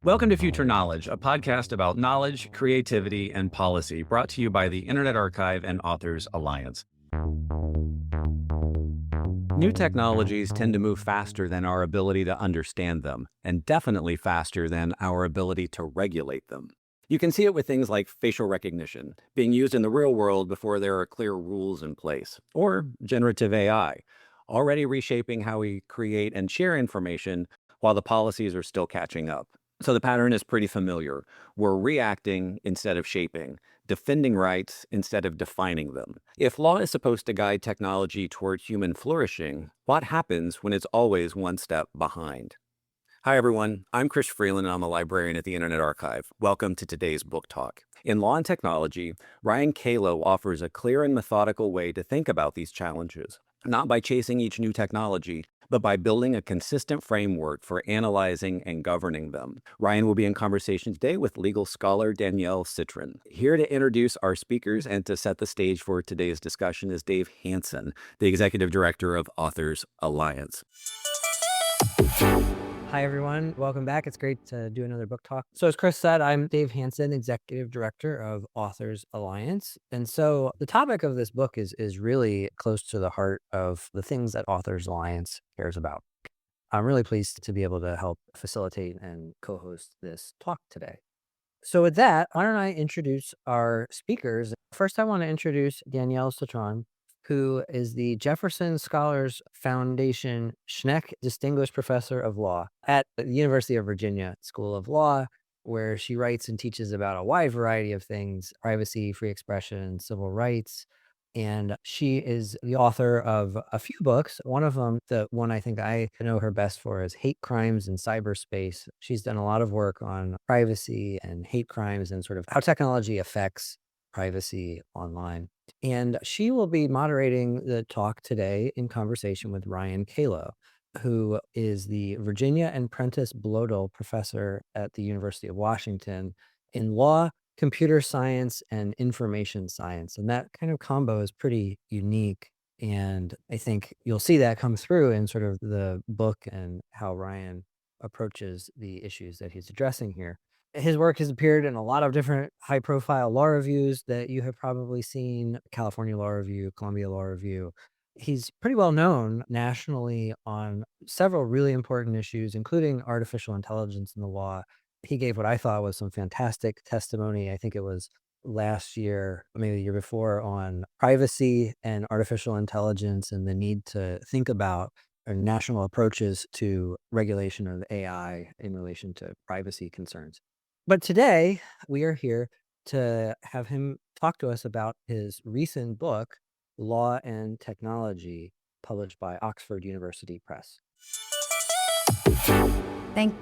Welcome to Future Knowledge, a podcast about knowledge, creativity, and policy, brought to you by the Internet Archive and Authors Alliance. New technologies tend to move faster than our ability to understand them, and definitely faster than our ability to regulate them. You can see it with things like facial recognition, being used in the real world before there are clear rules in place, or generative AI, already reshaping how we create and share information while the policies are still catching up. So the pattern is pretty familiar. We're reacting instead of shaping, defending rights instead of defining them. If law is supposed to guide technology toward human flourishing, what happens when it's always one step behind? Hi, everyone. I'm Chris Freeland, and I'm a librarian at the Internet Archive. Welcome to today's book talk. In Law and Technology, Ryan Calo offers a clear and methodical way to think about these challenges, not by chasing each new technology, but by building a consistent framework for analyzing and governing them. Ryan will be in conversation today with legal scholar Danielle Citron. Here to introduce our speakers and to set the stage for today's discussion is Dave Hansen, the Executive Director of Authors Alliance. Hi, everyone. Welcome back. It's great to do another book talk. So as Chris said, I'm Dave Hansen, Executive Director of Authors Alliance. And so the topic of this book is really close to the heart of the things that Authors Alliance cares about. I'm really pleased to be able to help facilitate and co-host this talk today. So with that, why don't I introduce our speakers? First, I want to introduce Danielle Citron, who is the Jefferson Scholars Foundation Schneck Distinguished Professor of Law at the University of Virginia School of Law, where she writes and teaches about a wide variety of things: privacy, free expression, civil rights. And she is the author of a few books. One of them, the one I think I know her best for, is Hate Crimes in Cyberspace. She's done a lot of work on privacy and hate crimes and sort of how technology affects privacy online. And she will be moderating the talk today in conversation with Ryan Calo, who is the Virginia and Prentice Blodell Professor at the University of Washington in law, computer science, and information science. And that kind of combo is pretty unique. And I think you'll see that come through in sort of the book and how Ryan approaches the issues that he's addressing here. His work has appeared in a lot of different high profile law reviews that you have probably seen: California Law Review, Columbia Law Review. He's pretty well known nationally on several really important issues, including artificial intelligence in the law. He gave what I thought was some fantastic testimony. I think it was last year, maybe the year before, on privacy and artificial intelligence and the need to think about national approaches to regulation of AI in relation to privacy concerns. But today we are here to have him talk to us about his recent book, Law and Technology, published by Oxford University Press.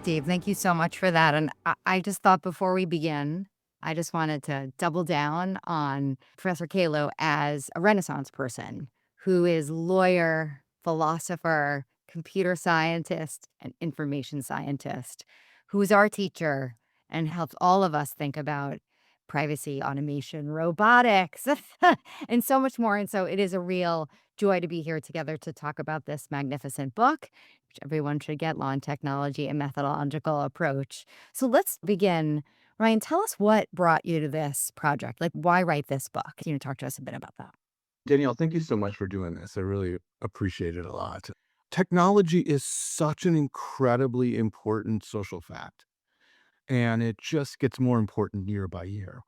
Dave. Thank you so much for that. And I just thought before we begin, I just wanted to double down on Professor Calo as a Renaissance person who is lawyer, philosopher, computer scientist, and information scientist, who is our teacher and helps all of us think about privacy, automation, robotics, and so much more. And so it is a real joy to be here together to talk about this magnificent book, which everyone should get: Law and Technology, a Methodological Approach. So let's begin. Ryan, tell us what brought you to this project. Like, why write this book? Talk to us a bit about that. Danielle, thank you so much for doing this. I really appreciate it a lot. Technology is such an incredibly important social fact, and it just gets more important year by year.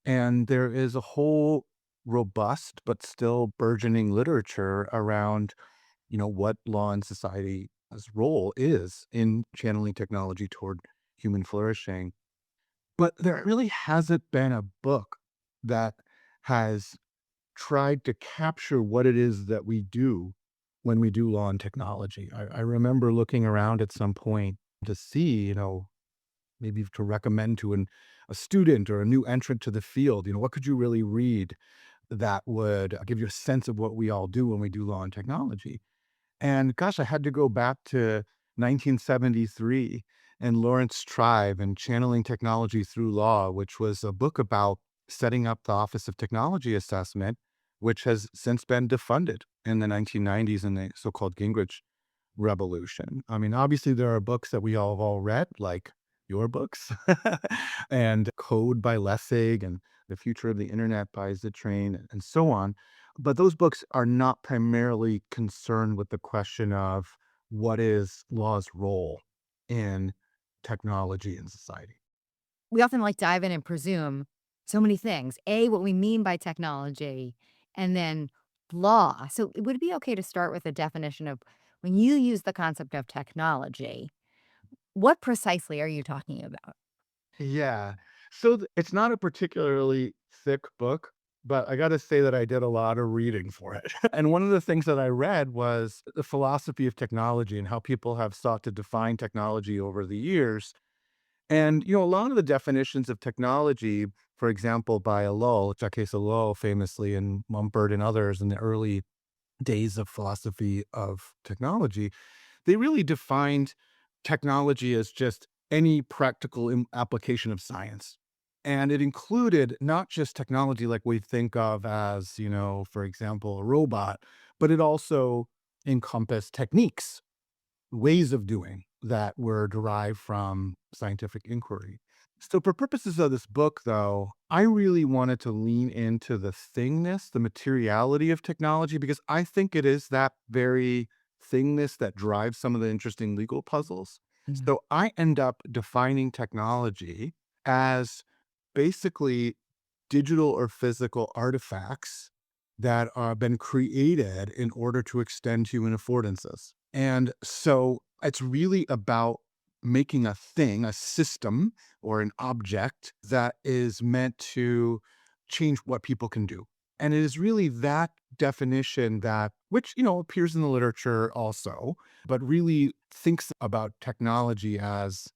And there is a whole robust but still burgeoning literature around, what law and society's role is in channeling technology toward human flourishing. But there really hasn't been a book that has tried to capture what it is that we do when we do law and technology. I remember looking around at some point to see, maybe to recommend to a student or a new entrant to the field, what could you really read that would give you a sense of what we all do when we do law and technology. And gosh, I had to go back to 1973 and Lawrence Tribe and Channeling Technology Through Law, which was a book about setting up the Office of Technology Assessment, which has since been defunded in the 1990s in the so-called Gingrich Revolution. I mean, obviously there are books that we all have all read, like, your books, and Code by Lessig and The Future of the Internet by Citron and so on. But those books are not primarily concerned with the question of what is law's role in technology and society. We often like dive in and presume so many things. A, what we mean by technology, and then law. So would it be okay to start with a definition of when you use the concept of technology, what precisely are you talking about? Yeah. So it's not a particularly thick book, but I got to say that I did a lot of reading for it. And one of the things that I read was the philosophy of technology and how people have sought to define technology over the years. And, a lot of the definitions of technology, for example, by Jacques Ellul famously, and Mumpert and others in the early days of philosophy of technology, they really defined technology as just any practical application of science. And it included not just technology like we think of as, for example, a robot, but it also encompassed techniques, ways of doing that were derived from scientific inquiry. So, for purposes of this book, though, I really wanted to lean into the thingness, the materiality of technology, because I think it is that very thingness that drives some of the interesting legal puzzles. Mhm. So, I end up defining technology as basically digital or physical artifacts that are been created in order to extend human affordances. And so it's really about making a thing, a system or an object that is meant to change what people can do. And it is really that definition that, which, appears in the literature also, but really thinks about technology as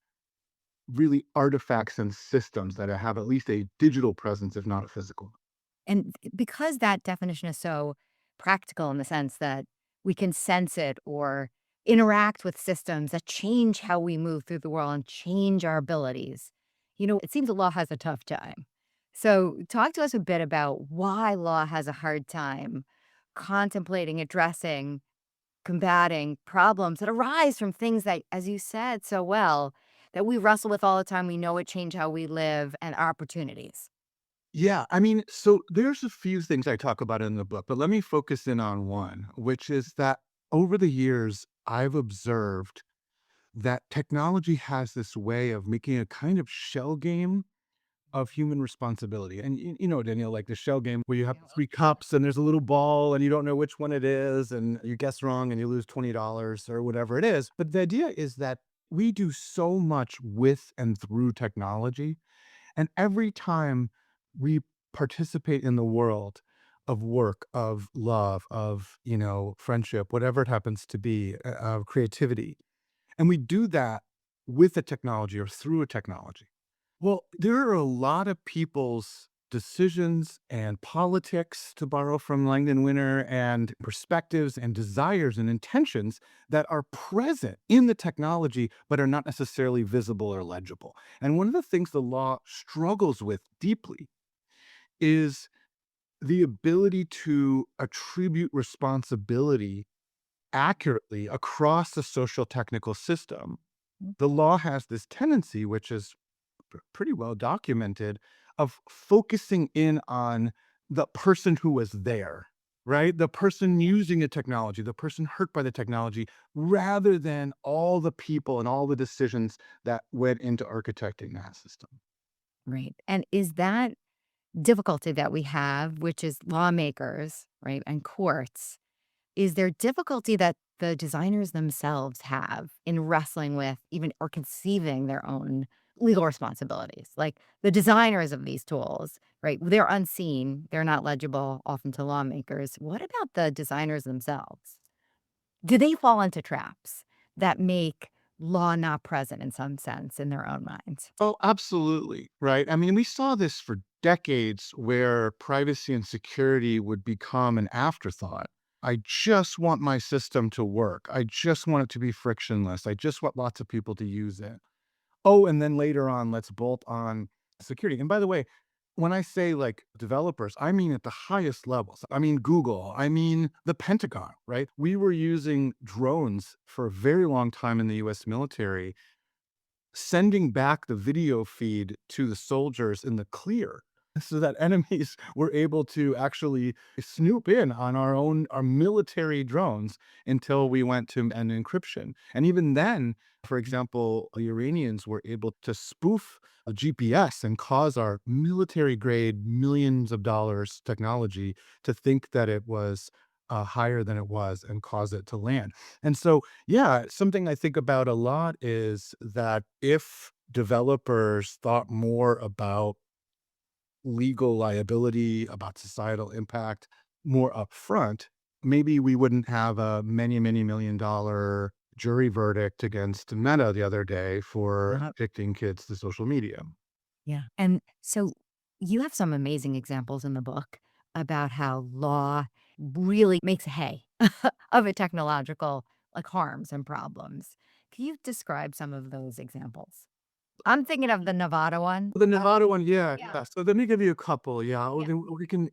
really artifacts and systems that have at least a digital presence, if not a physical. And because that definition is so practical in the sense that we can sense it or interact with systems that change how we move through the world and change our abilities, it seems the law has a tough time. So, talk to us a bit about why law has a hard time contemplating, addressing, combating problems that arise from things that, as you said so well, that we wrestle with all the time. We know it change how we live and our opportunities. Yeah, I mean, so there's a few things I talk about in the book, but let me focus in on one, which is that over the years, I've observed that technology has this way of making a kind of shell game of human responsibility. And Danielle, like the shell game where you have three cups and there's a little ball and you don't know which one it is, and you guess wrong and you lose $20 or whatever it is. But the idea is that we do so much with and through technology. And every time we participate in the world of work, of love, of, friendship, whatever it happens to be, of creativity, and we do that with a technology or through a technology. Well, there are a lot of people's decisions and politics, to borrow from Langdon Winter, and perspectives and desires and intentions that are present in the technology, but are not necessarily visible or legible. And one of the things the law struggles with deeply is the ability to attribute responsibility accurately across the social technical system. The law has this tendency, which is pretty well documented, of focusing in on the person who was there, right? The person using the technology, the person hurt by the technology, rather than all the people and all the decisions that went into architecting that system. Right. And is that difficulty that we have, which is lawmakers, right, and courts, is there difficulty that the designers themselves have in wrestling with even or conceiving their own legal responsibilities? Like the designers of these tools, right? They're unseen, they're not legible often to lawmakers. What about the designers themselves? Do they fall into traps that make law not present in some sense in their own minds? Oh, absolutely. Right. I mean, we saw this for decades where privacy and security would become an afterthought. I just want my system to work. I just want it to be frictionless. I just want lots of people to use it. Oh, and then later on, let's bolt on security. And by the way, when I say like developers, I mean at the highest levels. I mean Google, I mean the Pentagon, right? We were using drones for a very long time in the US military sending back the video feed to the soldiers in the clear so that enemies were able to actually snoop in on our military drones until we went to an encryption. And even then, for example, the Iranians were able to spoof a GPS and cause our military grade millions of dollars technology to think that it was higher than it was and cause it to land. And so, yeah, something I think about a lot is that if developers thought more about legal liability, about societal impact more upfront, maybe we wouldn't have a many, many $1 million jury verdict against Meta the other day for Uh, addicting kids to social media. yeah. And so you have some amazing examples in the book about how law really makes hay of a technological like harms and problems. Can you describe some of those examples? I'm thinking of the Nevada one. The Nevada one, yeah, Yeah. yeah. So let me give you a couple. Yeah, Yeah. then we can,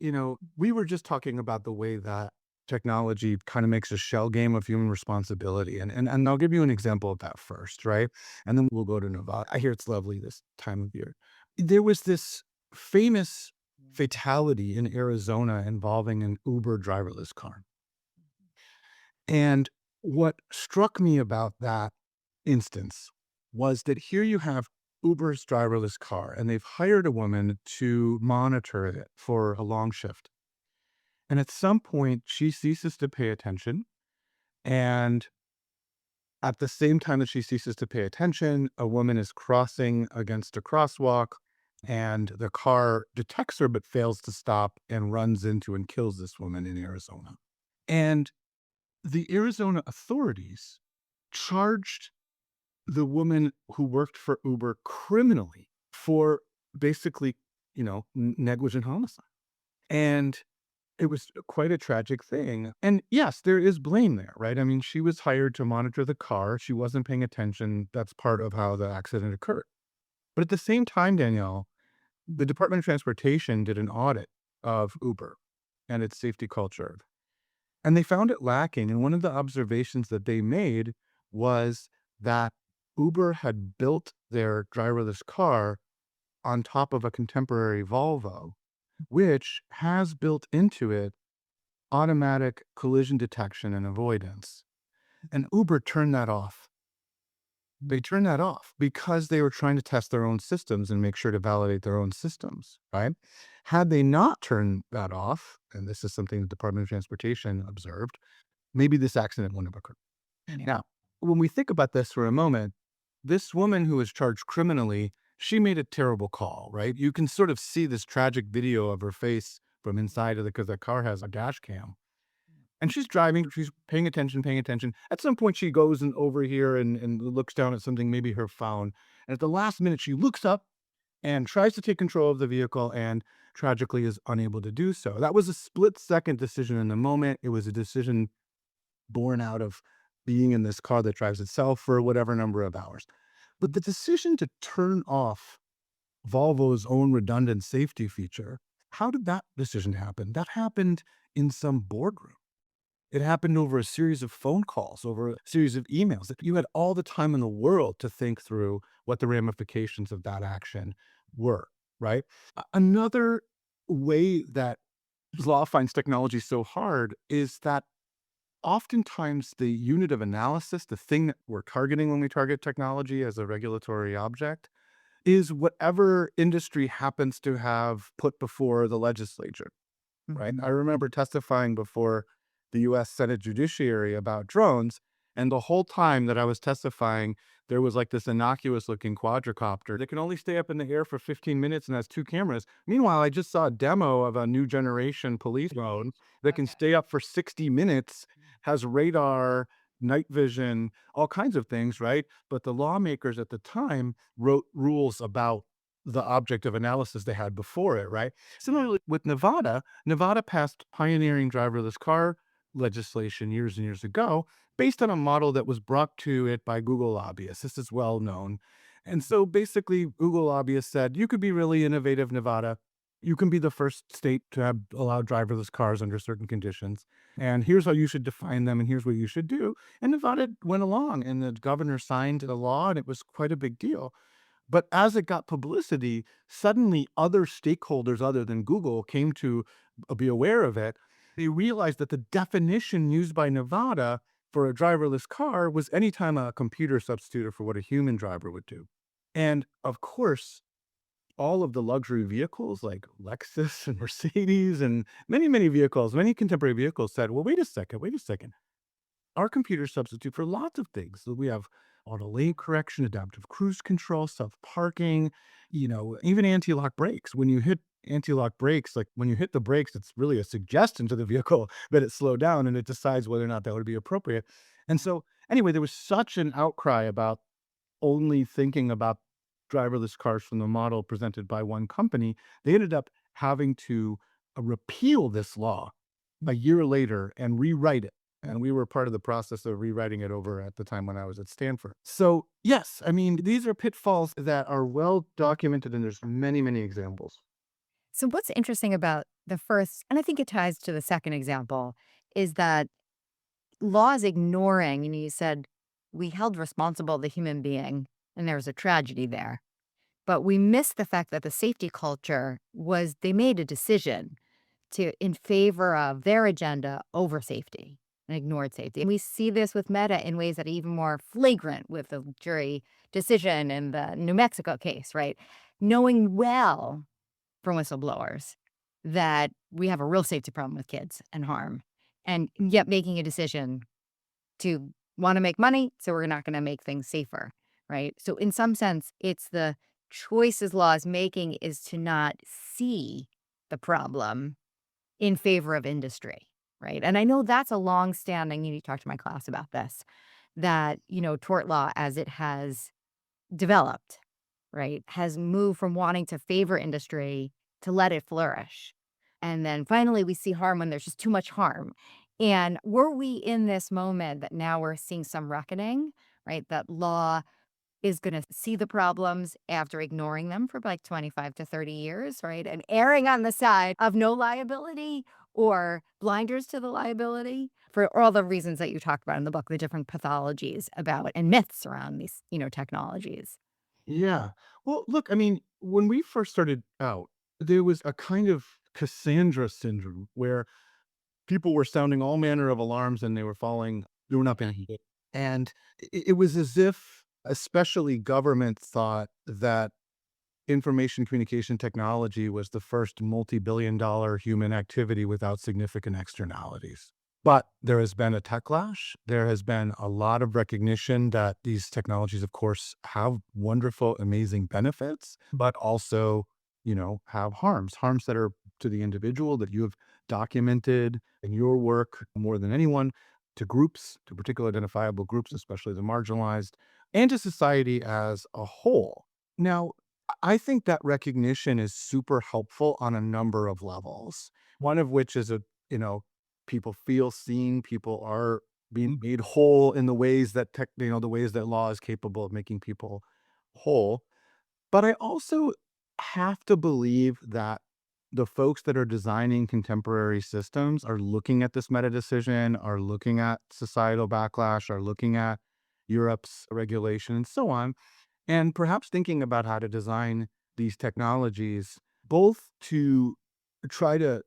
we were just talking about the way that technology kind of makes a shell game of human responsibility, and I'll give you an example of that first, right? And then we'll go to Nevada. I hear it's lovely this time of year. There was this famous fatality in Arizona involving an Uber driverless car, and what struck me about that instance was that here you have Uber's driverless car, and they've hired a woman to monitor it for a long shift. And at some point, she ceases to pay attention. And at the same time that she ceases to pay attention, a woman is crossing against a crosswalk, and the car detects her but fails to stop and runs into and kills this woman in Arizona. And the Arizona authorities charged the woman who worked for Uber criminally for basically, negligent homicide. And it was quite a tragic thing. And yes, there is blame there, right? I mean, she was hired to monitor the car. She wasn't paying attention. That's part of how the accident occurred. But at the same time, Danielle, the Department of Transportation did an audit of Uber and its safety culture. And they found it lacking. And one of the observations that they made was that Uber had built their driverless car on top of a contemporary Volvo, which has built into it automatic collision detection and avoidance. And Uber turned that off. They turned that off because they were trying to test their own systems and make sure to validate their own systems, right? Had they not turned that off, and this is something the Department of Transportation observed, maybe this accident wouldn't have occurred. Now, when we think about this for a moment, this woman who was charged criminally, she made a terrible call, right? You can sort of see this tragic video of her face from inside of because the car has a dash cam. And she's driving, she's paying attention, paying attention. At some point, she goes and over here and looks down at something, maybe her phone. And at the last minute, she looks up and tries to take control of the vehicle and tragically is unable to do so. That was a split second decision in the moment. It was a decision born out of being in this car that drives itself for whatever number of hours. But the decision to turn off Volvo's own redundant safety feature, how did that decision happen? That happened in some boardroom. It happened over a series of phone calls, over a series of emails. You had all the time in the world to think through what the ramifications of that action were, right? Another way that law finds technology so hard is that oftentimes the unit of analysis, the thing that we're targeting when we target technology as a regulatory object, is whatever industry happens to have put before the legislature, right? I remember testifying before the US Senate Judiciary about drones, and the whole time that I was testifying, there was like this innocuous looking quadricopter that can only stay up in the air for 15 minutes and has two cameras. Meanwhile, I just saw a demo of a new generation police drone that can stay up for 60 minutes, has radar, night vision, all kinds of things, right? But the lawmakers at the time wrote rules about the object of analysis they had before it, right? Similarly, with Nevada, Nevada passed pioneering driverless car legislation years and years ago based on a model that was brought to it by Google lobbyists. This is well known. And so basically, Google lobbyists said, you could be really innovative, Nevada, You can be the first state to have allow driverless cars under certain conditions. And here's how you should define them, and here's what you should do. And Nevada went along, and the governor signed the law, and it was quite a big deal. But as it got publicity, suddenly other stakeholders other than Google came to be aware of it. They realized that the definition used by Nevada for a driverless car was anytime a computer substituted for what a human driver would do. And of course, all of the luxury vehicles like Lexus and Mercedes and many, many vehicles, many contemporary vehicles said, well, wait a second. Our computers substitute for lots of things. So we have auto lane correction, adaptive cruise control, self parking, even anti lock brakes. When you hit anti lock brakes, like when you hit the brakes, it's really a suggestion to the vehicle that it slow down and it decides whether or not that would be appropriate. And so, anyway, there was such an outcry about only thinking about driverless cars from the model presented by one company. They ended up having to repeal this law a year later and rewrite it. And we were part of the process of rewriting it over at the time when I was at Stanford. So, yes, I mean, these are pitfalls that are well documented, and there's many, many examples. So, what's interesting about the first, and I think it ties to the second example, is that laws ignoring, and you said we held responsible the human being, and there was a tragedy there. But we missed the fact that the safety culture was they made a decision in favor of their agenda over safety and ignored safety. And we see this with Meta in ways that are even more flagrant with the jury decision in the New Mexico case, right? Knowing well from whistleblowers that we have a real safety problem with kids and harm, and yet making a decision to want to make money, so we're not going to make things safer, right? So in some sense, it's the choices law is making is to not see the problem in favor of industry, right? And I know that's a long-standing, you need to talk to my class about this, that, tort law as it has developed, right, has moved from wanting to favor industry to let it flourish. And then finally, we see harm when there's just too much harm. And were we in this moment that now we're seeing some reckoning, right? That law is going to see the problems after ignoring them for like 25 to 30 years, right? And erring on the side of no liability or blinders to the liability for all the reasons that you talked about in the book, the different pathologies about and myths around these, technologies. Yeah. Well, look, I mean, when we first started out, there was a kind of Cassandra syndrome where people were sounding all manner of alarms and they were not being heeded. And it was as if, especially government thought that information communication technology was the first multi-billion-dollar human activity without significant externalities. But there has been a techlash. There has been a lot of recognition that these technologies, of course, have wonderful, amazing benefits, but also, have harms that are to the individual that you have documented in your work more than anyone, to groups, to particular identifiable groups, especially the marginalized, and to society as a whole. Now, I think that recognition is super helpful on a number of levels. One of which is people feel seen, people are being made whole in the ways that the ways that law is capable of making people whole. But I also have to believe that the folks that are designing contemporary systems are looking at this meta decision, are looking at societal backlash, are looking at Europe's regulation and so on, and perhaps thinking about how to design these technologies both to try to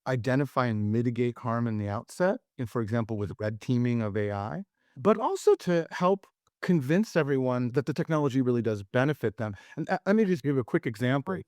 identify and mitigate harm in the outset, and for example, with red teaming of AI, but also to help convince everyone that the technology really does benefit them. And let me just give a quick example.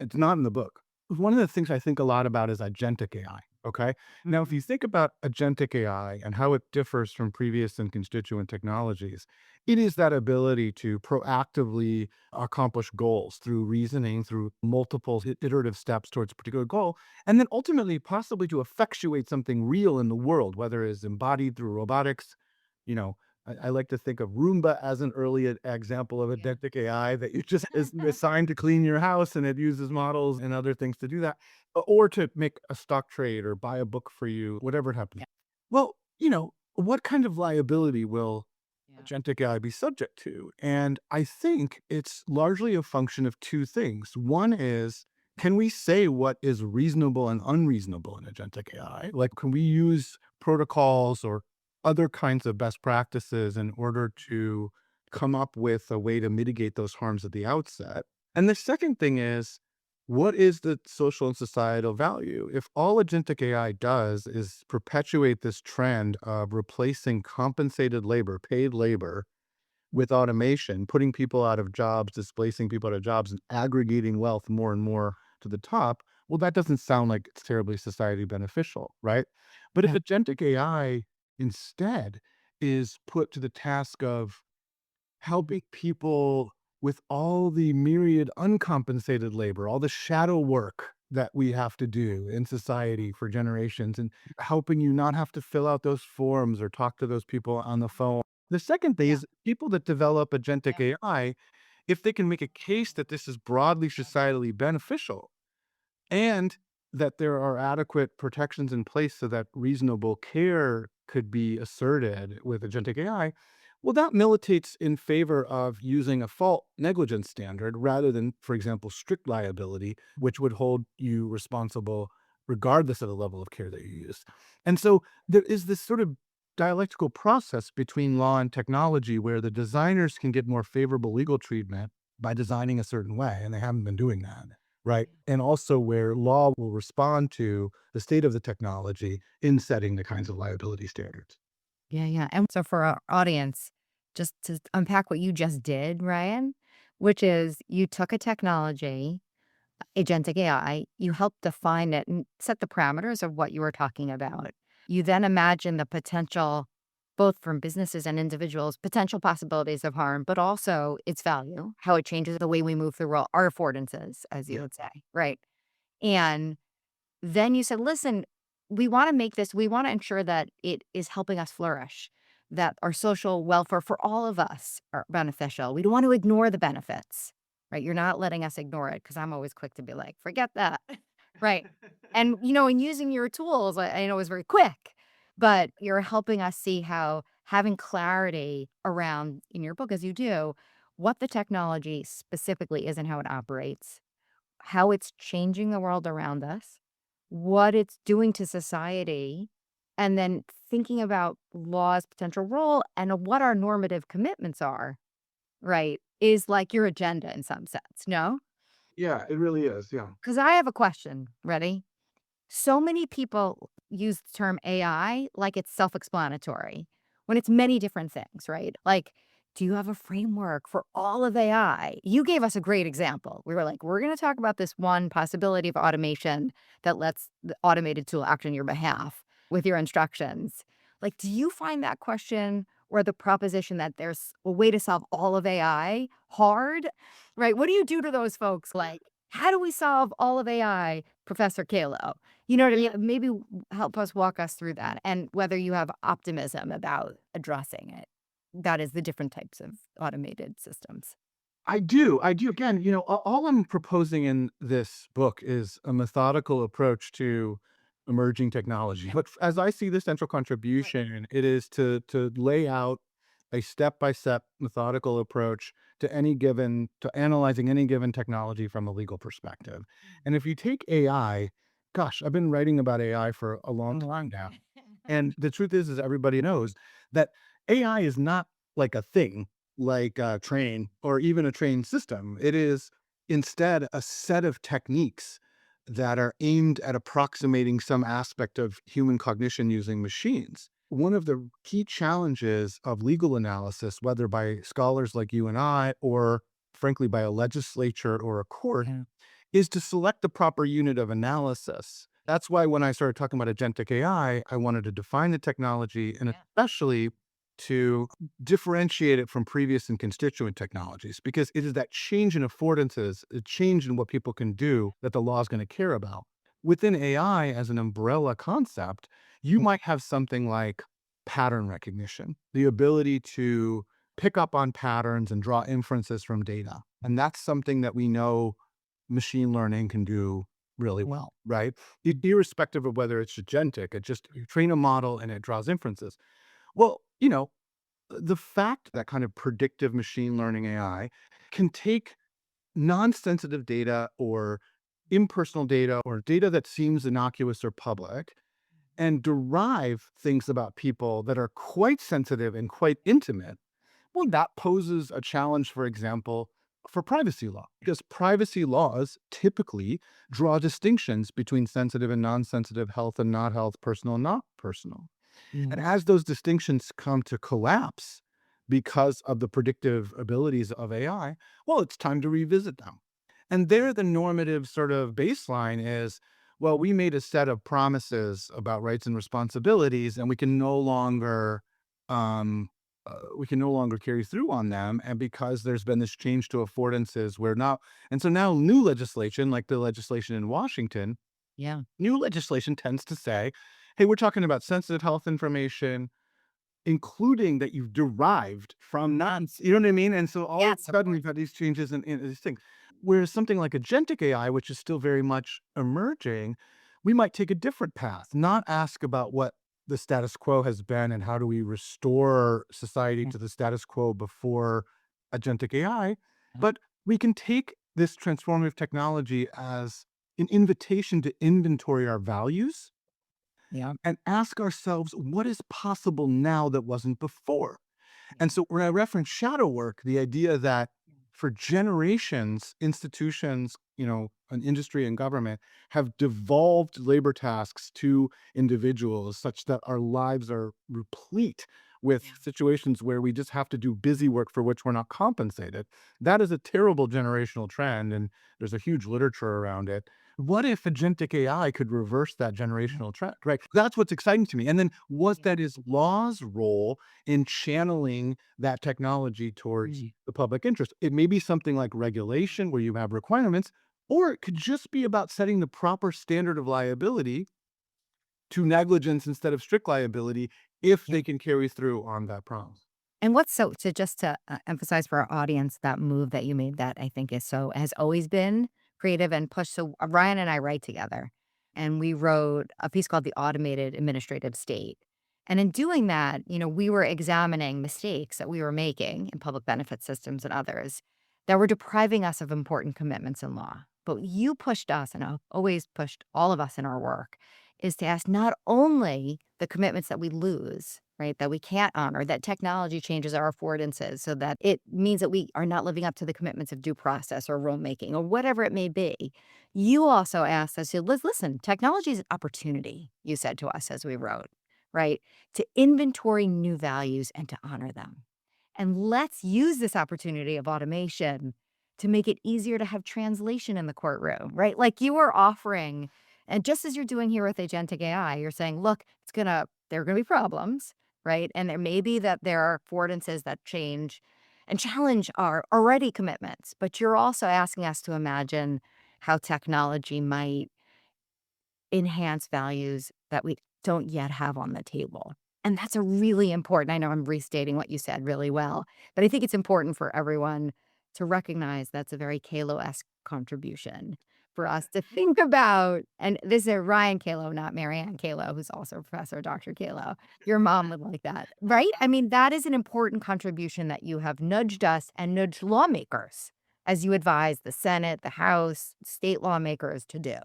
It's not in the book. One of the things I think a lot about is agentic AI. Okay. Now, if you think about agentic AI and how it differs from previous and constituent technologies, it is that ability to proactively accomplish goals through reasoning, through multiple iterative steps towards a particular goal, and then ultimately possibly to effectuate something real in the world, whether it's embodied through robotics. You know, I like to think of Roomba as an early example of Yeah. agentic AI that you just is assigned to clean your house, and it uses models and other things to do that, or to make a stock trade or buy a book for you, whatever it happens. Yeah. Well, what kind of liability will Yeah. agentic AI be subject to? And I think it's largely a function of two things. One is can we say what is reasonable and unreasonable in agentic AI? Like, can we use protocols or other kinds of best practices in order to come up with a way to mitigate those harms at the outset? And the second thing is, what is the social and societal value? If all agentic AI does is perpetuate this trend of replacing compensated labor, paid labor, with automation, putting people out of jobs, displacing people out of jobs, and aggregating wealth more and more to the top, well, that doesn't sound like it's terribly society beneficial, right? But if Yeah. agentic AI instead is put to the task of helping people with all the myriad uncompensated labor, all the shadow work that we have to do in society for generations, and helping you not have to fill out those forms or talk to those people on the phone. The second thing Yeah. is people that develop agentic Yeah. AI, if they can make a case that this is broadly societally beneficial, and that there are adequate protections in place so that reasonable care could be asserted with agentic AI, well, that militates in favor of using a fault negligence standard rather than, for example, strict liability, which would hold you responsible regardless of the level of care that you use. And so there is this sort of dialectical process between law and technology where the designers can get more favorable legal treatment by designing a certain way, and they haven't been doing that. Right. And also where law will respond to the state of the technology in setting the kinds of liability standards. Yeah, yeah. And so for our audience, just to unpack what you just did, Ryan, which is you took a technology, agentic AI, you helped define it and set the parameters of what you were talking about. You then imagine the potential, both from businesses and individuals, potential possibilities of harm, but also its value, how it changes the way we move through our affordances, as you Yeah. would say, right? And then you said, listen, we want to make this, we want to ensure that it is helping us flourish, that our social welfare for all of us are beneficial. We don't want to ignore the benefits, right? You're not letting us ignore it because I'm always quick to be like, forget that. Right. And, in using your tools, I know is very quick, but you're helping us see how having clarity around in your book, as you do, what the technology specifically is and how it operates, how it's changing the world around us, what it's doing to society, and then thinking about law's potential role and what our normative commitments are, right, is like your agenda in some sense, no? Yeah, it really is. Yeah. Because I have a question. Ready? So many people use the term AI like it's self-explanatory when it's many different things, right? Like, do you have a framework for all of AI? You gave us a great example. We were like, we're going to talk about this one possibility of automation that lets the automated tool act on your behalf with your instructions. Like, do you find that question or the proposition that there's a way to solve all of AI hard? Right? What do you do to those folks? Like, how do we solve all of AI, Professor Calo? You know what I mean? Maybe help us walk us through that and whether you have optimism about addressing it. That is the different types of automated systems. I do. I do. Again, all I'm proposing in this book is a methodical approach to emerging technology. But as I see the central Right. contribution, it is to lay out a step-by-step methodical approach to analyzing any given technology from a legal perspective. And if you take AI, gosh, I've been writing about AI for a long time now. And the truth is everybody knows that AI is not like a thing, like a train or even a train system. It is instead a set of techniques that are aimed at approximating some aspect of human cognition using machines. One of the key challenges of legal analysis, whether by scholars like you and I, or frankly by a legislature or a court, Yeah. is to select the proper unit of analysis. That's why when I started talking about agentic I wanted to define the technology and Yeah. especially to differentiate it from previous and constituent technologies, because it is that change in affordances, a change in what people can do that the law is going to care about. Within AI as an umbrella concept, you might have something like pattern recognition, the ability to pick up on patterns and draw inferences from data. And that's something that we know machine learning can do really well, right? Irrespective of whether it's agentic, it just you train a model and it draws inferences. Well, the fact that kind of predictive machine learning AI can take non-sensitive data or impersonal data or data that seems innocuous or public and derive things about people that are quite sensitive and quite intimate, well, that poses a challenge, for example, for privacy law, because privacy laws typically draw distinctions between sensitive and non-sensitive, health and not health, personal and not personal. And as those distinctions come to collapse because of the predictive abilities of AI, well, it's time to revisit them. And there, the normative sort of baseline is, well, we made a set of promises about rights and responsibilities, and um, we can no longer carry through on them. And because there's been this change to affordances, and so now new legislation, like the legislation in Washington, Yeah. new legislation tends to say, hey, we're talking about sensitive health information, including that you've derived from nuns. You know what I mean? And so all of a Yes, of sudden course. we've had these changes in these things. Whereas something like agentic AI, which is still very much emerging, we might take a different path, not ask about what the status quo has been and how do we restore society Yeah. to the status quo before agentic AI, Yeah. but we can take this transformative technology as an invitation to inventory our values Yeah. and ask ourselves what is possible now that wasn't before. Yeah. And so when I reference shadow work, the idea that for generations, institutions, an industry and government have devolved labor tasks to individuals such that our lives are replete with Yeah. situations where we just have to do busy work for which we're not compensated. That is a terrible generational trend, and there's a huge literature around it. What if agentic AI could reverse that generational trend, right? That's what's exciting to me. And then what Yeah. that is law's role in channeling that technology towards Mm. the public interest. It may be something like regulation where you have requirements, or it could just be about setting the proper standard of liability to negligence instead of strict liability if Yeah. they can carry through on that promise. And what's so to just to emphasize for our audience that move that you made that I think is so has always been creative and pushed. So Ryan and I write together, and we wrote a piece called "The Automated Administrative State." And in doing that, we were examining mistakes that we were making in public benefit systems and others that were depriving us of important commitments in law. But you pushed us, and I've always pushed all of us in our work, is to ask not only the commitments that we lose, right, that we can't honor, that technology changes our affordances so that it means that we are not living up to the commitments of due process or rulemaking or whatever it may be. You also asked us to listen, technology is an opportunity, you said to us as we wrote, right, to inventory new values and to honor them. And let's use this opportunity of automation to make it easier to have translation in the courtroom, right? Like you are offering, and just as you're doing here with agentic AI, you're saying, look, there are gonna be problems, right? And there may be that there are affordances that change and challenge our already commitments, but you're also asking us to imagine how technology might enhance values that we don't yet have on the table. And that's a really important, I know I'm restating what you said really well, but I think it's important for everyone to recognize that's a very Calo-esque contribution for us to think about. And this is Ryan Calo, not Marianne Calo, who's also Professor Dr. Calo. Your mom would like that, right? I mean, that is an important contribution that you have nudged us and nudged lawmakers as you advise the Senate, the House, state lawmakers to do.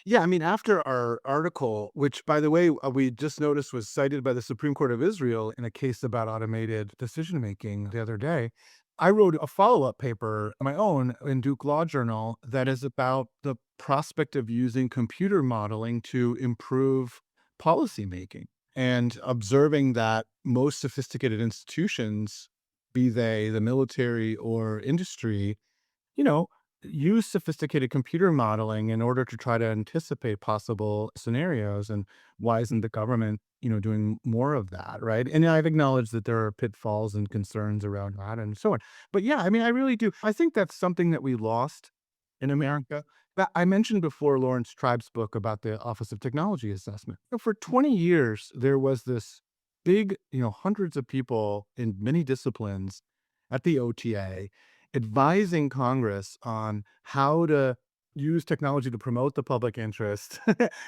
Yeah, I mean, after our article, which, by the way, we just noticed was cited by the Supreme Court of Israel in a case about automated decision making the other day, I wrote a follow up paper, my own, in Duke Law Journal that is about the prospect of using computer modeling to improve policy making and observing that most sophisticated institutions, be they the military or industry, you know, use sophisticated computer modeling in order to try to anticipate possible scenarios. And why isn't the government, doing more of that, right? And I've acknowledged that there are pitfalls and concerns around that and so on. But yeah, I mean, I really do. I think that's something that we lost in America. But I mentioned before Lawrence Tribe's book about the Office of Technology Assessment. For 20 years, there was this big, hundreds of people in many disciplines at the OTA advising Congress on how to use technology to promote the public interest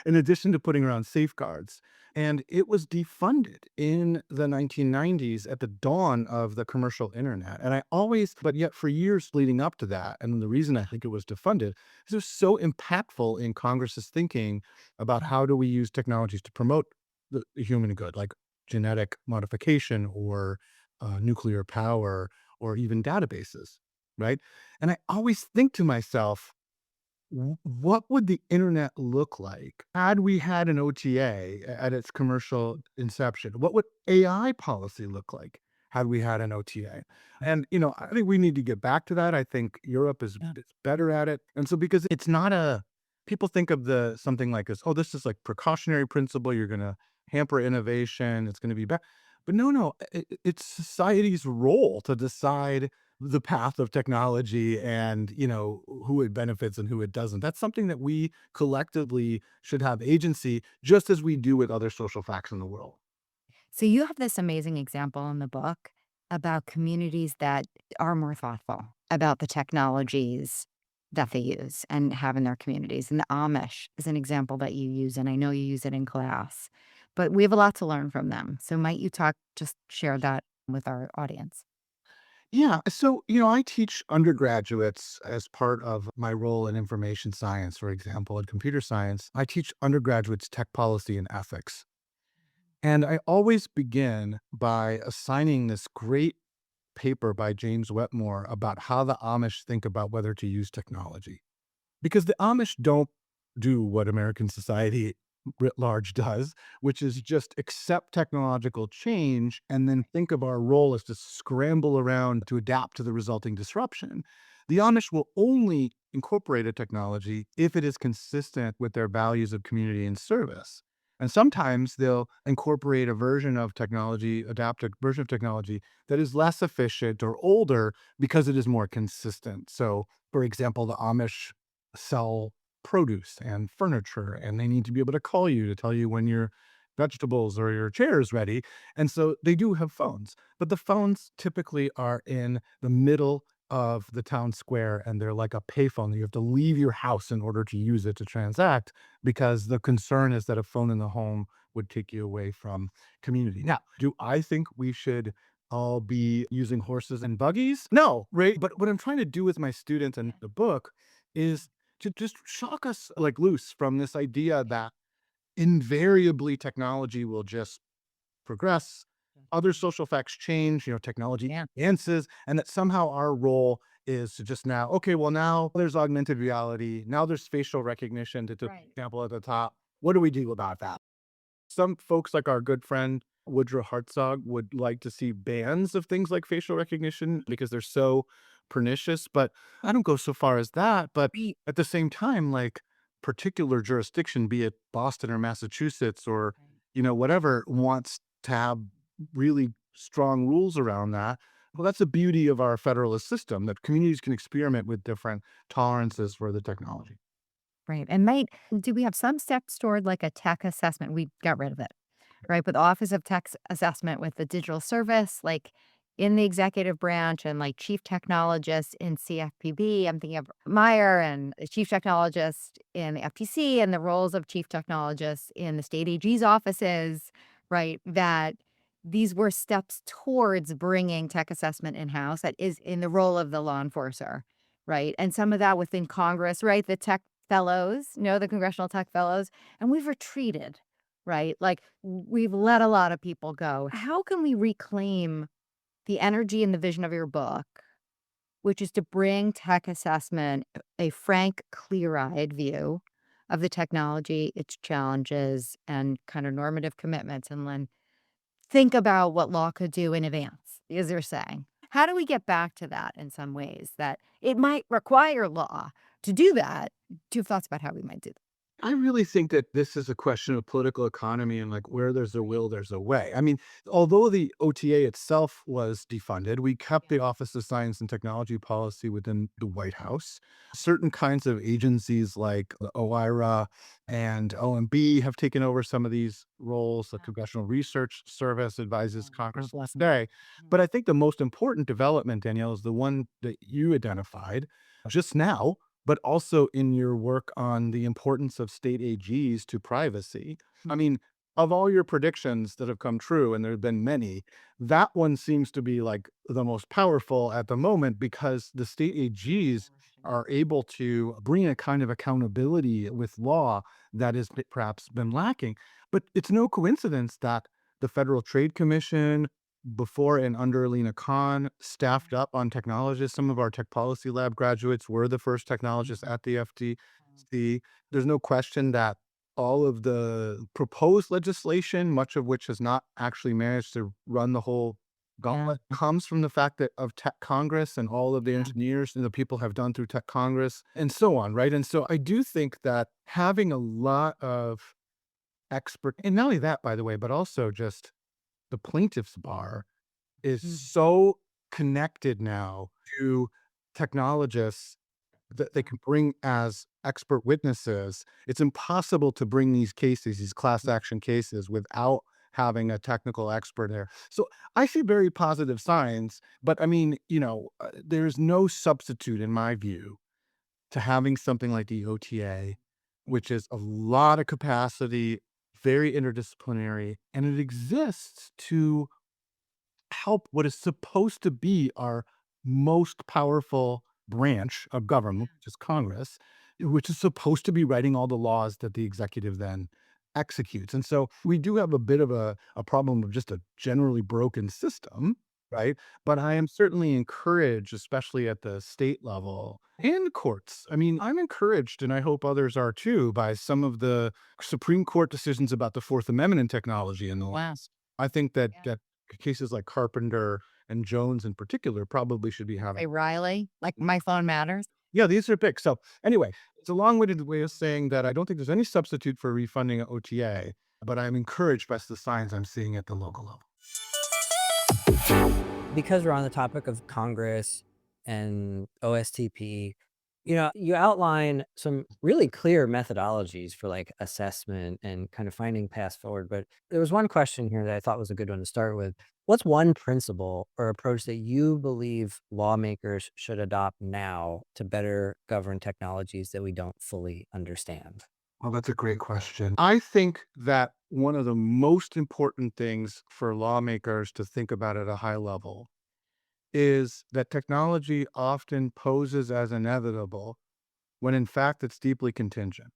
in addition to putting around safeguards. And it was defunded in the 1990s at the dawn of the commercial internet. And but yet for years leading up to that, and the reason I think it was defunded is it was so impactful in Congress's thinking about how do we use technologies to promote the human good, like genetic modification or nuclear power or even databases, right? And I always think to myself, what would the internet look like had we had an OTA at its commercial inception? What would AI policy look like had we had an OTA? And, I think we need to get back to that. I think Europe is better at it. And so because it's not people think of something like this, oh, this is like precautionary principle. You're going to hamper innovation. It's going to be bad. But no, it's society's role to decide the path of technology and who it benefits and who it doesn't. That's something that we collectively should have agency, just as we do with other social facts in the world. So you have this amazing example in the book about communities that are more thoughtful about the technologies that they use and have in their communities. And the Amish is an example that you use, and I know you use it in class. But we have a lot to learn from them. So might you just share that with our audience? Yeah. So, I teach undergraduates as part of my role in information science, for example, in computer science. I teach undergraduates tech policy and ethics. And I always begin by assigning this great paper by James Wetmore about how the Amish think about whether to use technology. Because the Amish don't do what American society writ large does, which is just accept technological change and then think of our role as to scramble around to adapt to the resulting disruption. The Amish will only incorporate a technology if it is consistent with their values of community and service. And sometimes they'll incorporate a version of technology, adapt a version of technology that is less efficient or older because it is more consistent. So, for example, the Amish sell produce and furniture, and they need to be able to call you to tell you when your vegetables or your chair is ready. And so they do have phones, but the phones typically are in the middle of the town square and they're like a payphone. You have to leave your house in order to use it to transact because the concern is that a phone in the home would take you away from community. Now, do I think we should all be using horses and buggies? No, right? But what I'm trying to do with my students in the book is to just shock us like loose from this idea that invariably technology will just progress, other social facts change, technology advances, and that somehow our role is to just now, okay, well, now there's augmented reality, now there's facial recognition to example at the top. What do we do about that? Some folks, like our good friend Woodrow Hartzog, would like to see bans of things like facial recognition because they're so pernicious. But I don't go so far as that. But at the same time, like particular jurisdiction, be it Boston or Massachusetts or whatever, wants to have really strong rules around that. Well, that's the beauty of our federalist system, that communities can experiment with different tolerances for the technology. Right. And do we have some steps toward like a tech assessment? We got rid of it, right? But the Office of Tech Assessment with the digital service, like in the executive branch and like chief technologist in CFPB, I'm thinking of Meyer and a chief technologist in the FTC and the roles of chief technologists in the state AG's offices, right? That these were steps towards bringing tech assessment in-house that is in the role of the law enforcer, right? And some of that within Congress, right? The tech fellows, the congressional tech fellows, and we've retreated, right? Like we've let a lot of people go. How can we reclaim the energy and the vision of your book, which is to bring tech assessment a frank, clear-eyed view of the technology, its challenges, and kind of normative commitments, and then think about what law could do in advance, as you're saying. How do we get back to that in some ways that it might require law to do that? Do you have thoughts about how we might do that? I really think that this is a question of political economy and like where there's a will, there's a way. I mean, although the OTA itself was defunded, we kept the Office of Science and Technology Policy within the White House. Certain kinds of agencies like the OIRA and OMB have taken over some of these roles. The Congressional Research Service advises Congress today. But I think the most important development, Danielle, is the one that you identified just now, but also in your work on the importance of state AGs to privacy. I mean, of all your predictions that have come true, and there have been many, that one seems to be like the most powerful at the moment because the state AGs are able to bring a kind of accountability with law that has perhaps been lacking. But it's no coincidence that the Federal Trade Commission, before and under Lena Khan, staffed up on technologists. Some of our tech policy lab graduates were the first technologists at the FTC. There's no question that all of the proposed legislation, much of which has not actually managed to run the whole gauntlet, comes from the fact that of Tech Congress and all of the engineers and the people have done through Tech Congress and so on, right? And so I do think that having a lot of expert, and not only that, by the way, but also just the plaintiff's bar is so connected now to technologists that they can bring as expert witnesses. It's impossible to bring these cases, these class action cases, without having a technical expert there. So I see very positive signs, but I mean, there's no substitute in my view to having something like the OTA, which is a lot of capacity, very interdisciplinary, and it exists to help what is supposed to be our most powerful branch of government, which is Congress, which is supposed to be writing all the laws that the executive then executes. And so we do have a bit of a problem of just a generally broken system, right? But I am certainly encouraged, especially at the state level and courts. I mean, I'm encouraged, and I hope others are too, by some of the Supreme Court decisions about the Fourth Amendment and technology in the last. I think that cases like Carpenter and Jones in particular probably should be Hey, having. Riley, like my phone matters. Yeah, these are big. So anyway, it's a long-winded way of saying that I don't think there's any substitute for refunding an OTA, but I'm encouraged by the signs I'm seeing at the local level. Because we're on the topic of Congress and OSTP, you outline some really clear methodologies for like assessment and kind of finding paths forward. But there was one question here that I thought was a good one to start with. What's one principle or approach that you believe lawmakers should adopt now to better govern technologies that we don't fully understand? Well, that's a great question. I think that one of the most important things for lawmakers to think about at a high level is that technology often poses as inevitable when in fact it's deeply contingent.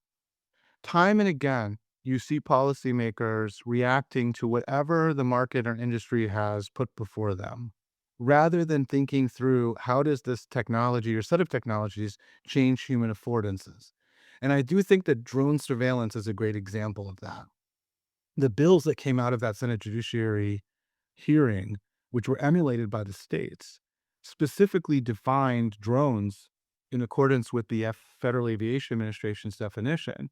Time and again, you see policymakers reacting to whatever the market or industry has put before them, rather than thinking through how does this technology or set of technologies change human affordances. And I do think that drone surveillance is a great example of that. The bills that came out of that Senate Judiciary hearing, which were emulated by the states, specifically defined drones in accordance with the Federal Aviation Administration's definition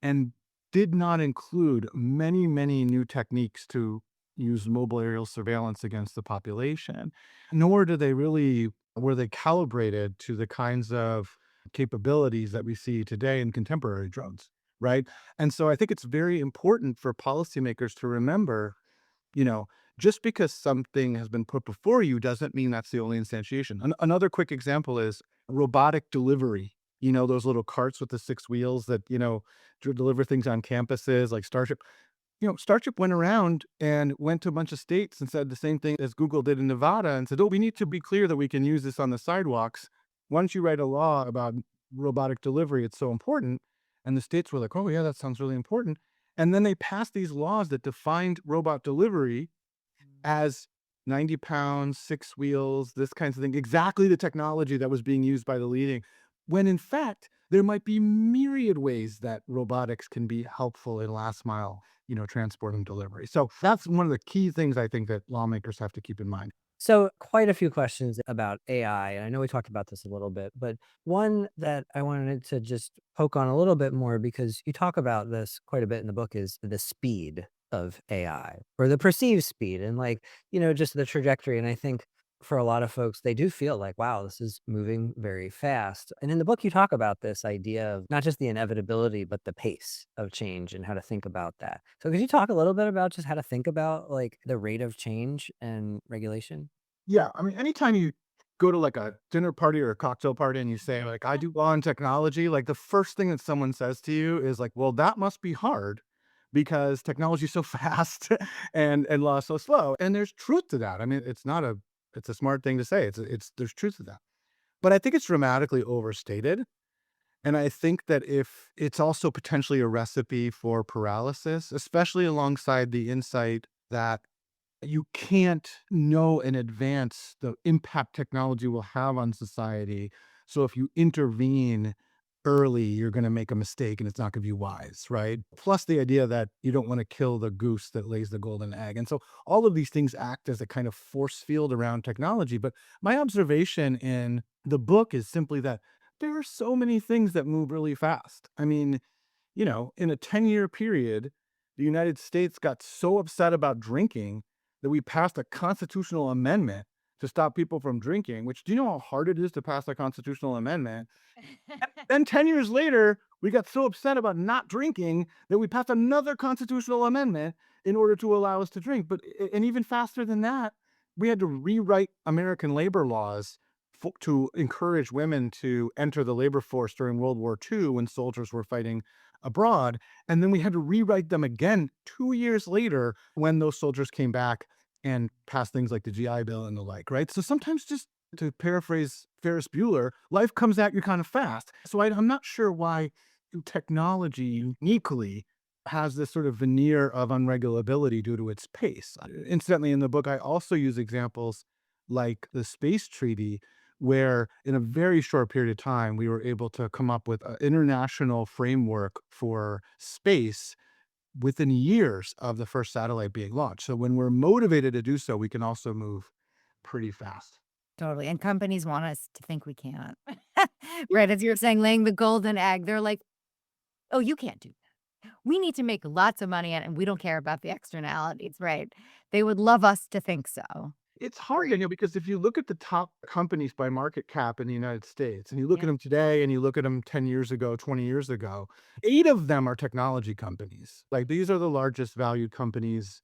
and did not include many, many new techniques to use mobile aerial surveillance against the population, nor do they really were they calibrated to the kinds of capabilities that we see today in contemporary drones, right? And so I think it's very important for policymakers to remember, you know, just because something has been put before you doesn't mean that's the only instantiation. Another quick example is robotic delivery. Those little carts with the six wheels that, deliver things on campuses like Starship. Starship went around and went to a bunch of states and said the same thing as Google did in Nevada and said, oh, we need to be clear that we can use this on the sidewalks. Why don't you write a law about robotic delivery? It's so important. And the states were like, oh, yeah, that sounds really important. And then they passed these laws that defined robot delivery as 90 pounds, six wheels, this kinds of thing, exactly the technology that was being used by the leading, when in fact, there might be myriad ways that robotics can be helpful in last mile, transport and delivery. So that's one of the key things I think that lawmakers have to keep in mind. So, quite a few questions about AI. And I know we talked about this a little bit, but one that I wanted to just poke on a little bit more because you talk about this quite a bit in the book is the speed of AI or the perceived speed and just the trajectory. And I think for a lot of folks, they do feel like, wow, this is moving very fast. And in the book, you talk about this idea of not just the inevitability, but the pace of change and how to think about that. So, could you talk a little bit about just how to think about like the rate of change and regulation? Yeah, I mean, anytime you go to like a dinner party or a cocktail party and you say like, I do law and technology, like the first thing that someone says to you is like, well, that must be hard because technology is so fast and law is so slow. And there's truth to that. I mean, it's a smart thing to say. There's truth to that. But I think it's dramatically overstated. And I think that if it's also potentially a recipe for paralysis, especially alongside the insight that you can't know in advance the impact technology will have on society. So if you intervene early, you're going to make a mistake and it's not going to be wise, right? Plus the idea that you don't want to kill the goose that lays the golden egg. And so all of these things act as a kind of force field around technology. But my observation in the book is simply that there are so many things that move really fast. I mean, in a 10-year period, the United States got so upset about drinking that we passed a constitutional amendment to stop people from drinking, which do you know how hard it is to pass a constitutional amendment? Then 10 years later, we got so upset about not drinking that we passed another constitutional amendment in order to allow us to drink. And even faster than that, we had to rewrite American labor laws to encourage women to enter the labor force during World War II when soldiers were fighting abroad. And then we had to rewrite them again 2 years later when those soldiers came back and passed things like the GI Bill and the like, right? So sometimes, just to paraphrase Ferris Bueller, life comes at you kind of fast. So I'm not sure why technology uniquely has this sort of veneer of unregulability due to its pace. Incidentally, in the book, I also use examples like the space treaty, where in a very short period of time, we were able to come up with an international framework for space within years of the first satellite being launched. So when we're motivated to do so, we can also move pretty fast. Totally. And companies want us to think we can't. Right. As you're saying, laying the golden egg, they're like, oh, you can't do that. We need to make lots of money and we don't care about the externalities. Right. They would love us to think so. It's hard, because if you look at the top companies by market cap in the United States, and you look Yeah. at them today and you look at them 10 years ago, 20 years ago, 8 of them are technology companies. Like, these are the largest valued companies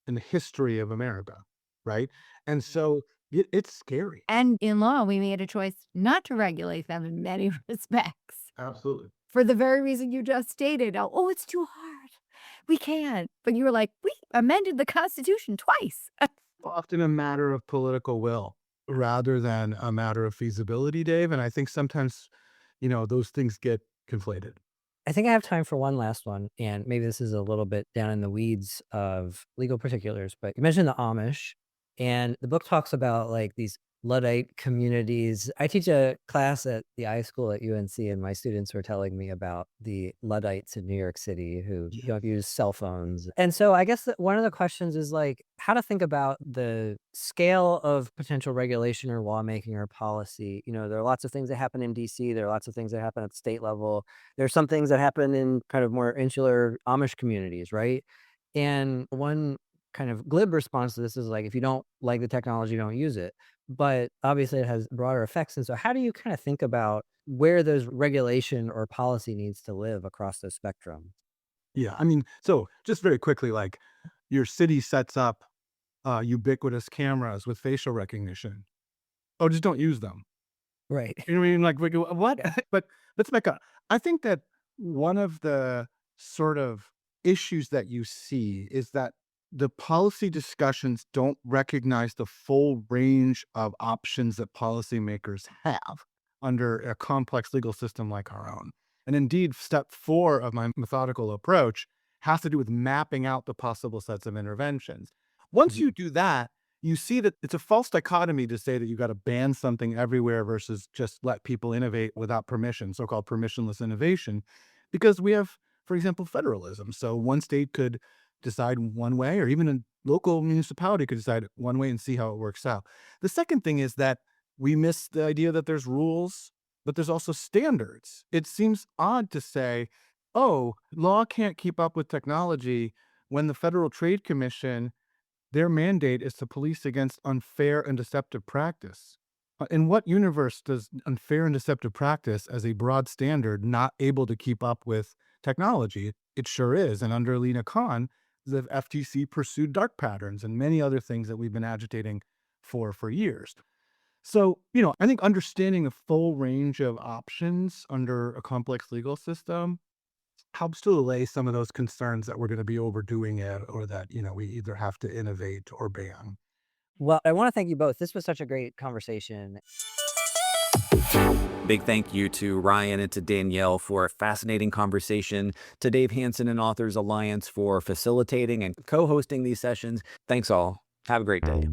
in the history of America, right? And so it's scary. And in law, we made a choice not to regulate them in many respects Absolutely. for the very reason you just stated. Oh, it's too hard. We can't. But you were like, we amended the Constitution twice. Often a matter of political will rather than a matter of feasibility, Dave. And I think sometimes, those things get conflated. I think I have time for one last one, and maybe this is a little bit down in the weeds of legal particulars, but you mentioned the Amish, and the book talks about like these Luddite communities. I teach a class at the I school at UNC, and my students were telling me about the Luddites in New York City who don't use cell phones. And so I guess that one of the questions is like how to think about the scale of potential regulation or lawmaking or policy. There are lots of things that happen in DC, there are lots of things that happen at the state level, there's some things that happen in kind of more insular Amish communities, right? And one kind of glib response to this is like, if you don't like the technology, don't use it. But obviously, it has broader effects. And so, how do you kind of think about where those regulation or policy needs to live across the spectrum? Yeah. I mean, so just very quickly, like, your city sets up ubiquitous cameras with facial recognition. Oh, just don't use them. Right. You know what I mean? Like, what? Yeah. But let's back up. I think that one of the sort of issues that you see is that the policy discussions don't recognize the full range of options that policymakers have under a complex legal system like our own. And indeed, step 4 of my methodical approach has to do with mapping out the possible sets of interventions. Once Mhm. you do that, you see that it's a false dichotomy to say that you got to ban something everywhere versus just let people innovate without permission, so-called permissionless innovation, because we have, for example, federalism. So one state could decide one way, or even a local municipality could decide one way and see how it works out. The second thing is that we miss the idea that there's rules, but there's also standards. It seems odd to say, oh, law can't keep up with technology when the Federal Trade Commission, their mandate is to police against unfair and deceptive practice. In what universe does unfair and deceptive practice as a broad standard not able to keep up with technology? It sure is. And under Lena Khan, the FTC pursued dark patterns and many other things that we've been agitating for years. So, I think understanding the full range of options under a complex legal system helps to allay some of those concerns that we're going to be overdoing it or that, we either have to innovate or ban. Well, I want to thank you both. This was such a great conversation. Big thank you to Ryan and to Danielle for a fascinating conversation, to Dave Hansen and Authors Alliance for facilitating and co-hosting these sessions. Thanks all. Have a great day.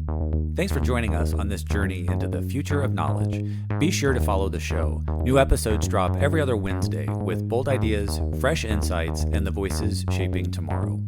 Thanks for joining us on this journey into the future of knowledge. Be sure to follow the show. New episodes drop every other Wednesday with bold ideas, fresh insights, and the voices shaping tomorrow.